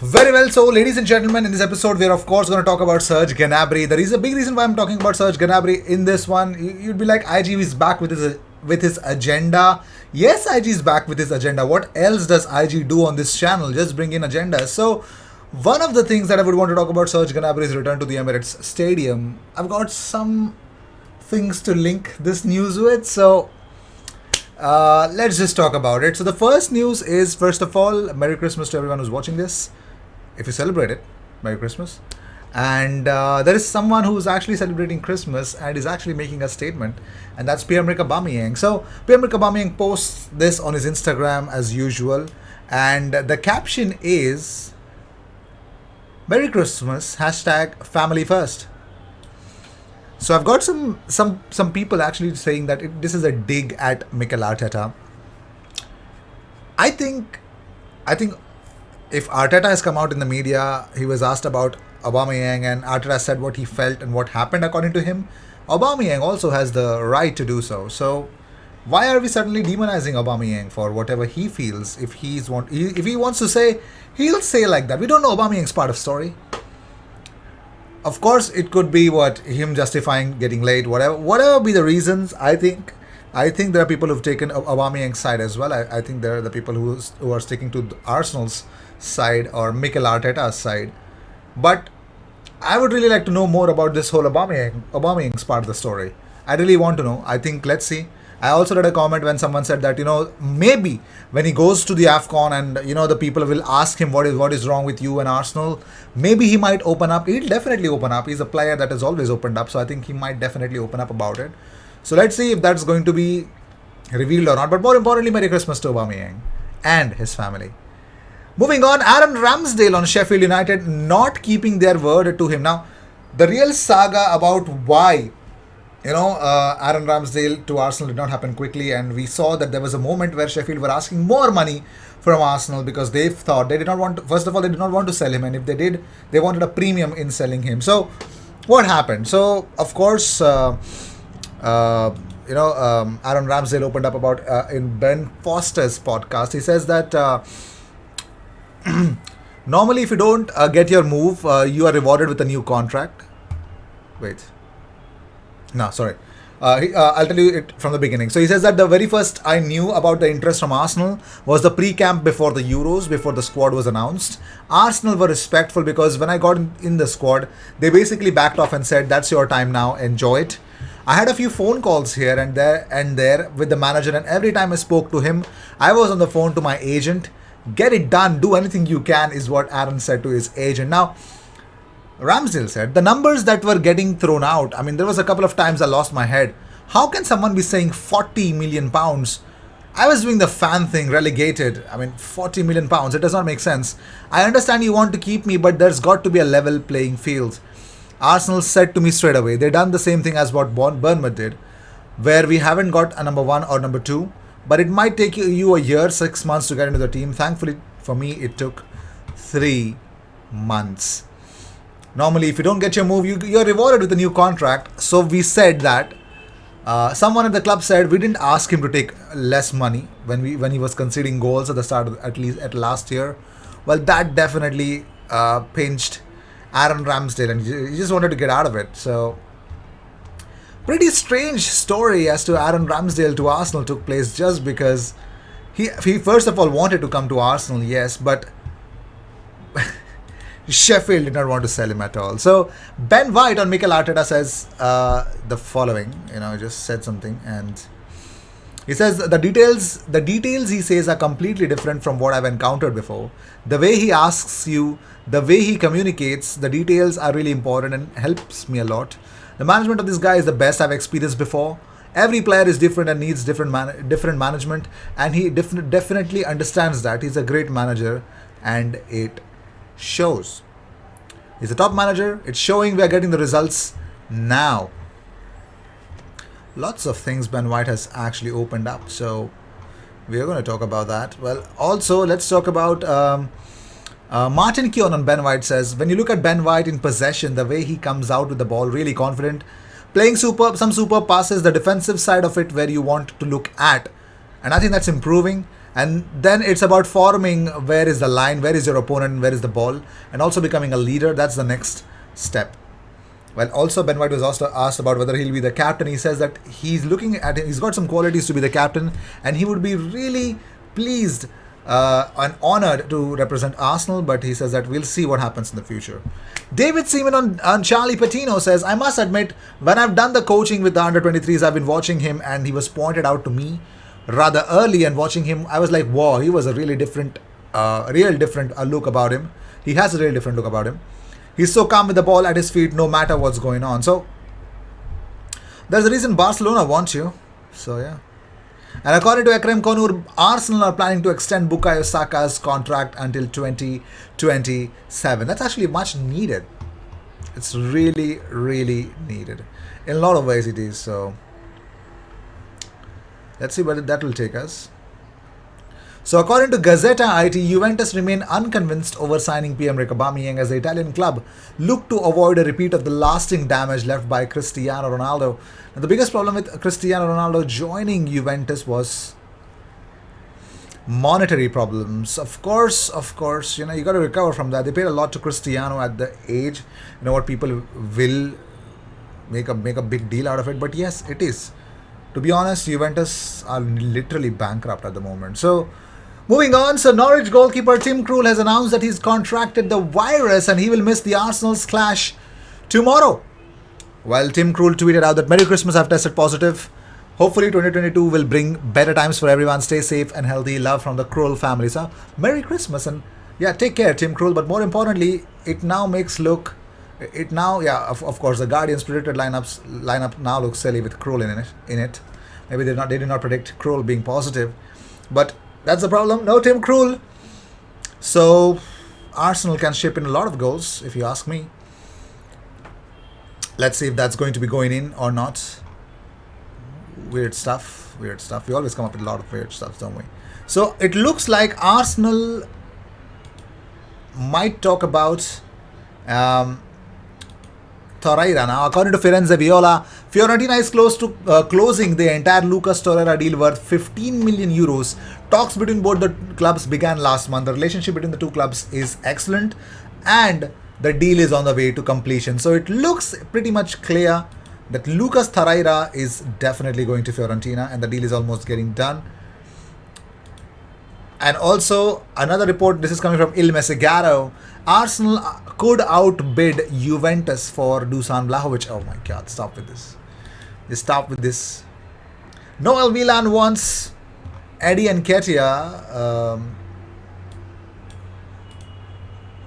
Very well. So, ladies and gentlemen, in this episode, we're of course going to talk about Serge Gnabry. There is a big reason why I'm talking about Serge Gnabry in this one. You'd be like, IG is back with his agenda. Yes, IG is back with his agenda. What else does IG do on this channel? Just bring in agenda. So, one of the things that I would want to talk about Serge Gnabry's return to the Emirates Stadium. I've got some things to link this news with. So, let's just talk about it. So the first news is, first of all, Merry Christmas to everyone who's watching this. If you celebrate it, Merry Christmas. And there is someone who's actually celebrating Christmas and is actually making a statement, and that's Pierre-Emerick Aubameyang. So Pierre-Emerick Aubameyang posts this on his Instagram as usual, and the caption is, Merry Christmas, hashtag family first. So I've got some people actually saying that this is a dig at Mikel Arteta. I think if Arteta has come out in the media, he was asked about Aubameyang and Arteta said what he felt and what happened according to him. Aubameyang also has the right to do so. So why are we suddenly demonizing Aubameyang for whatever he feels? If he wants to say, he'll say like that. We don't know Aubameyang's part of story. Of course, it could be him justifying getting late, whatever be the reasons. I think there are people who've taken Aubameyang's side as well. I think there are the people who are sticking to Arsenal's side or Mikel Arteta's side. But I would really like to know more about this whole Aubameyang's part of the story. I really want to know. I think let's see. I also read a comment when someone said that, maybe when he goes to the AFCON and, the people will ask him what is wrong with you and Arsenal, maybe he might open up. He'll definitely open up. He's a player that has always opened up. So I think he might definitely open up about it. So let's see if that's going to be revealed or not. But more importantly, Merry Christmas to Aubameyang and his family. Moving on, Aaron Ramsdale on Sheffield United not keeping their word to him. Now, the real saga about why Aaron Ramsdale to Arsenal did not happen quickly, and we saw that there was a moment where Sheffield were asking more money from Arsenal because they thought they did not want to, first of all, they did not want to sell him, and if they did, they wanted a premium in selling him. So, what happened? So, of course, Aaron Ramsdale opened up about in Ben Foster's podcast. He says that normally if you don't get your move, you are rewarded with a new contract. Wait. No, sorry. I'll tell you it from the beginning. So he says that the very first I knew about the interest from Arsenal was the pre-camp before the Euros, before the squad was announced. Arsenal were respectful because when I got in the squad, they basically backed off and said, that's your time now, enjoy it. I had a few phone calls here and there with the manager, and every time I spoke to him, I was on the phone to my agent. Get it done, do anything you can, is what Aaron said to his agent. Now, Ramsdale said, the numbers that were getting thrown out, I mean, there was a couple of times I lost my head. How can someone be saying 40 million pounds? I was doing the fan thing, relegated. I mean, 40 million pounds, it does not make sense. I understand you want to keep me, but there's got to be a level playing field. Arsenal said to me straight away, they done the same thing as what Bournemouth did, where we haven't got a number one or number two, but it might take you a year, 6 months to get into the team. Thankfully, for me, it took 3 months. Normally, if you don't get your move, you're rewarded with a new contract. So we said that someone at the club said we didn't ask him to take less money when he was conceding goals at the start of, at last year. Well, that definitely pinched Aaron Ramsdale, and he just wanted to get out of it. So pretty strange story as to Aaron Ramsdale to Arsenal took place just because he first of all wanted to come to Arsenal, yes, but Sheffield did not want to sell him at all. So Ben White on Mikel Arteta says the following. Just said something, and he says the details he says are completely different from what I've encountered before. The way he asks you, the way he communicates, the details are really important and helps me a lot. The management of this guy is the best I've experienced before. Every player is different and needs different management, and he definitely understands that. He's a great manager, and it shows. He's a top manager. It's showing. We are getting the results now. Lots of things Ben White has actually opened up, so we are going to talk about that. Well, also let's talk about Martin Keown on Ben White says, when you look at Ben White in possession, the way he comes out with the ball, really confident, playing some superb passes, the defensive side of it where you want to look at, and I think that's improving. And then it's about forming where is the line, where is your opponent, where is the ball, and also becoming a leader. That's the next step. Well, also Ben White was also asked about whether he'll be the captain. He says that he's looking at him. He's got some qualities to be the captain, and he would be really pleased and honored to represent Arsenal. But he says that we'll see what happens in the future. David Seaman on Charlie Patino says, I must admit, when I've done the coaching with the under 23s, I've been watching him, and he was pointed out to me rather early. And watching him, I was like, wow, he was a really different, real different look about him. He has a really different look about him. He's so calm with the ball at his feet, no matter what's going on. So there's a reason Barcelona wants you. So yeah. And according to Ekrem Konur, Arsenal are planning to extend Bukayo Saka's contract until 2027. That's actually much needed. It's really, really needed. In a lot of ways it is. So let's see where that will take us. So according to Gazzetta IT, Juventus remain unconvinced over signing Pierre-Emerick Aubameyang as the Italian club look to avoid a repeat of the lasting damage left by Cristiano Ronaldo. Now, the biggest problem with Cristiano Ronaldo joining Juventus was monetary problems. Of course, you got to recover from that. They paid a lot to Cristiano at the age. You know what, people will make a big deal out of it. But yes, it is. To be honest, Juventus are literally bankrupt at the moment. So moving on, so Norwich goalkeeper Tim Krul has announced that he's contracted the virus and he will miss the Arsenal's clash tomorrow. While Tim Krul tweeted out that Merry Christmas, I've tested positive. Hopefully 2022 will bring better times for everyone. Stay safe and healthy. Love from the Krul family. So Merry Christmas and yeah, take care Tim Krul. But more importantly, it now makes look, it now, yeah, of course the Guardian's predicted lineup now looks silly with Krul in it. Maybe they did not predict Krul being positive. But that's the problem. No Tim Krul. So Arsenal can ship in a lot of goals, if you ask me. Let's see if that's going to be going in or not. Weird stuff. We always come up with a lot of weird stuff, don't we? So it looks like Arsenal might talk about Torreira. Now, according to Firenze Viola, Fiorentina is close to closing the entire Lucas Torreira deal worth 15 million euros. Talks between both the clubs began last month. The relationship between the two clubs is excellent and the deal is on the way to completion. So it looks pretty much clear that Lucas Torreira is definitely going to Fiorentina and the deal is almost getting done. And also, another report, this is coming from Il Messaggero, Arsenal could outbid Juventus for Dusan Vlahovic. Oh my god, stop with this. Just stop with this. Noel Milan wants Eddie Nketiah.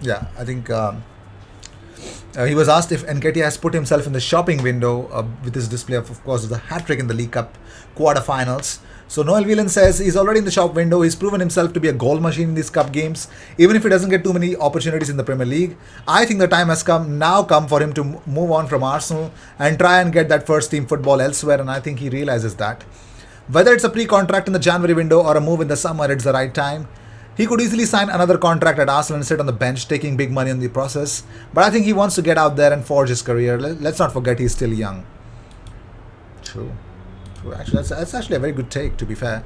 Yeah, I think he was asked if Nketiah has put himself in the shopping window with his display of course, the hat-trick in the League Cup quarterfinals. So Noel Whelan says he's already in the shop window. He's proven himself to be a goal machine in these cup games, even if he doesn't get too many opportunities in the Premier League. I think the time has come for him to move on from Arsenal and try and get that first team football elsewhere, and I think he realizes that. Whether it's a pre-contract in the January window or a move in the summer, it's the right time. He could easily sign another contract at Arsenal and sit on the bench, taking big money in the process. But I think he wants to get out there and forge his career. Let's not forget he's still young. True. Actually, that's actually a very good take, to be fair.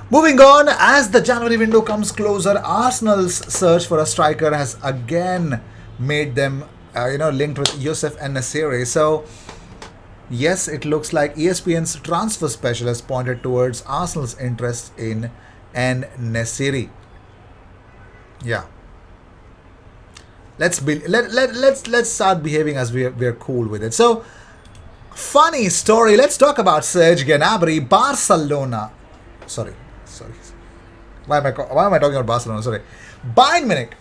Moving on, as the January window comes closer, Arsenal's search for a striker has again made them, linked with Youssef En-Nesyri. So, yes, it looks like ESPN's transfer specialist pointed towards Arsenal's interest in En-Nesyri. Yeah. Let's start behaving as we're cool with it. So, funny story. Let's talk about Serge Gnabry. Barcelona. Sorry. Why am I talking about Barcelona? Sorry. Bayern Munich.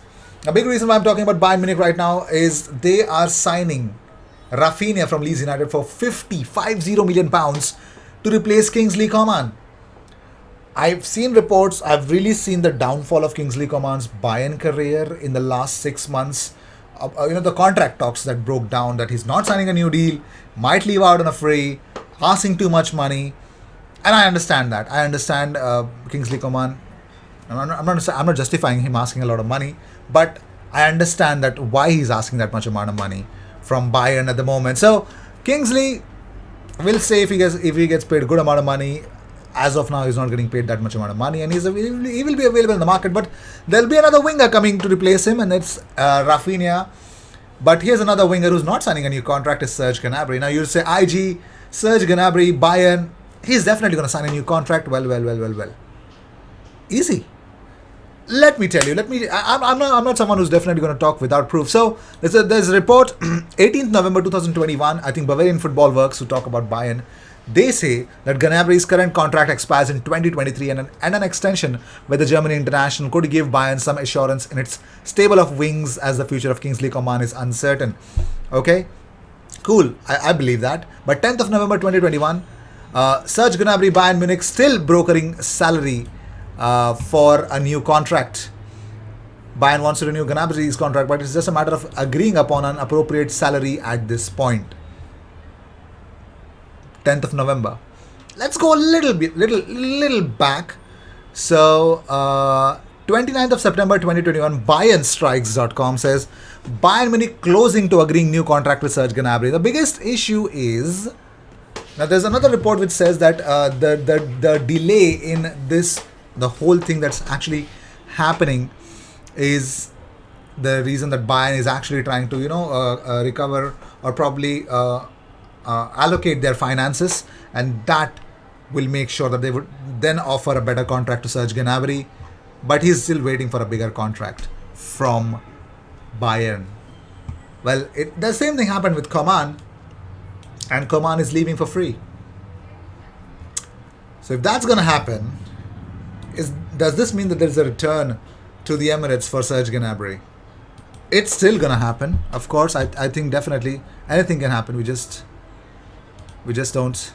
A big reason why I'm talking about Bayern Munich right now is they are signing Rafinha from Leeds United for 50 million pounds to replace Kingsley Coman. I've seen reports. I've really seen the downfall of Kingsley Coman's Bayern career in the last 6 months. The contract talks that broke down, that he's not signing a new deal, might leave out on a free, asking too much money, and I understand that. I understand Kingsley Coman. I'm not justifying him asking a lot of money, but I understand that why he's asking that much amount of money from Bayern at the moment. So Kingsley, will say if he gets paid a good amount of money, as of now, he's not getting paid that much amount of money, and he will be available in the market. But there'll be another winger coming to replace him, and it's Rafinha. But here's another winger who's not signing a new contract, is Serge Gnabry. Now you'll say, IG, Serge Gnabry, Bayern, he's definitely going to sign a new contract. Well. Easy. Let me tell you. I'm not someone who's definitely going to talk without proof. So there's a report, 18th November 2021. I think Bavarian Football Works, who talk about Bayern. They say that Gnabry's current contract expires in 2023, and an extension with the German international could give Bayern some assurance in its stable of wings, as the future of Kingsley Coman is uncertain. Okay, cool. I believe that. But 10th of November 2021, Serge Gnabry, Bayern Munich, still brokering salary for a new contract. Bayern wants to renew Gnabry's contract, but it's just a matter of agreeing upon an appropriate salary at this point. 10th of November. Let's go a little back. So, 29th of September 2021, BayernStrikes.com says Bayern Munich closing to agreeing new contract with Serge Gnabry. The biggest issue is, now there's another report which says that the delay in this, the whole thing that's actually happening, is the reason that Bayern is actually trying to recover, or probably allocate their finances, and that will make sure that they would then offer a better contract to Serge Gnabry, but he's still waiting for a bigger contract from Bayern. Well, the same thing happened with Coman, and Coman is leaving for free. So if that's going to happen, does this mean that there's a return to the Emirates for Serge Gnabry? It's still going to happen, of course. I think definitely anything can happen. We just don't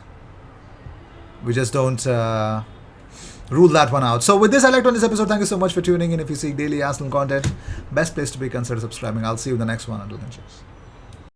rule that one out. So with this, I like to end this episode. Thank you so much for tuning in. If you seek daily Arsenal content, best place to be, consider subscribing. I'll see you in the next one. Until then, cheers.